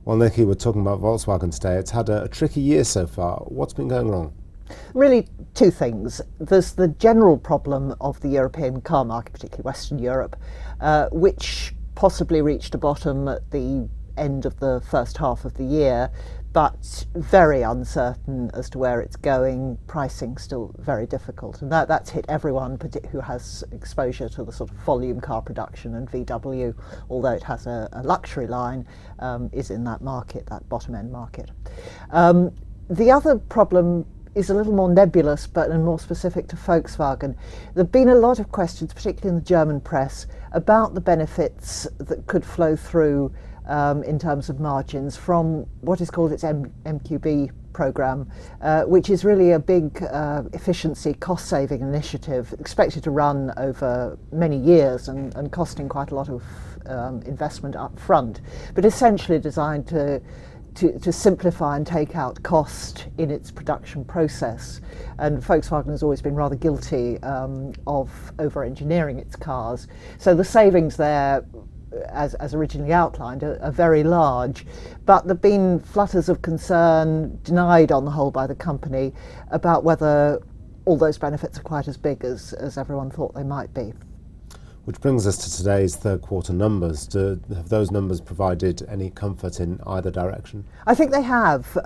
Well, Nikki, we're talking about Volkswagen today. It's had a tricky year so far. What's been going wrong? Really, two things. There's the general problem of the European car market, particularly Western Europe, which possibly reached a bottom at the end of the first half of the year, but very uncertain as to where it's going. Pricing still very difficult, and that's hit everyone who has exposure to the sort of volume car production, and VW, although it has a luxury line, is in that market, that bottom end market. The other problem is a little more nebulous but and more specific to Volkswagen. There have been a lot of questions, particularly in the German press, about the benefits that could flow through in terms of margins from what is called its MQB programme, which is really a big efficiency cost-saving initiative expected to run over many years and costing quite a lot of investment up front, but essentially designed to simplify and take out cost in its production process. And Volkswagen has always been rather guilty of over-engineering its cars. So the savings there, as originally outlined, are very large. But there have been flutters of concern, denied on the whole by the company, about whether all those benefits are quite as big as everyone thought they might be. Which brings us to today's third quarter numbers. Have those numbers provided any comfort in either direction? I think they have.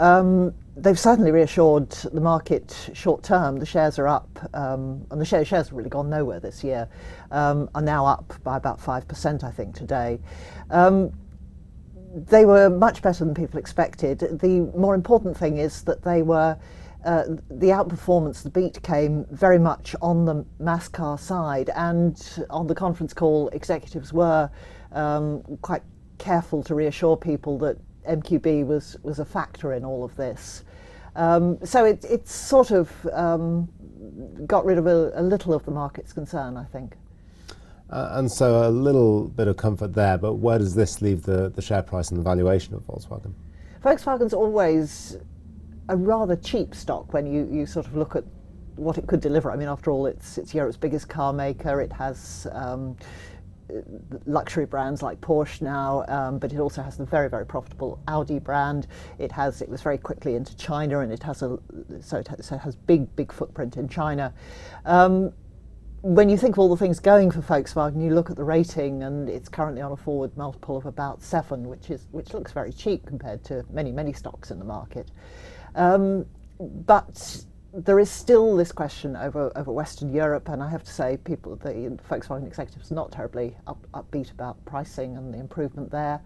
They've certainly reassured the market short term. The shares are up, and the shares have really gone nowhere this year, are now up by about 5%, I think, today. They were much better than people expected. The more important thing is that they were the outperformance, the beat, came very much on the mass car side, and on the conference call, executives were quite careful to reassure people that MQB was a factor in all of this. So it's sort of got rid of a little of the market's concern, I think. And so a little bit of comfort there, but where does this leave the share price and the valuation of Volkswagen? Volkswagen's always a rather cheap stock when you sort of look at what it could deliver. I mean, after all, it's Europe's biggest car maker. It has luxury brands like Porsche now, but it also has the very, very profitable Audi brand. It was very quickly into China, and it has big footprint in China. When you think of all the things going for Volkswagen, you look at the rating, and it's currently on a forward multiple of about 7, which looks very cheap compared to many stocks in the market. But there is still this question over Western Europe, and I have to say, the Volkswagen executives are not terribly upbeat about pricing and the improvement there.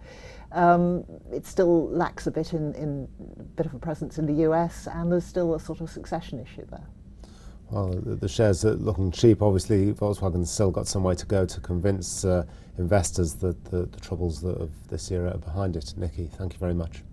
It still lacks a bit in a bit of a presence in the US, and there's still a sort of succession issue there. Well, the shares are looking cheap. Obviously, Volkswagen's still got some way to go to convince investors that the troubles of this year are behind it. Nikki, thank you very much.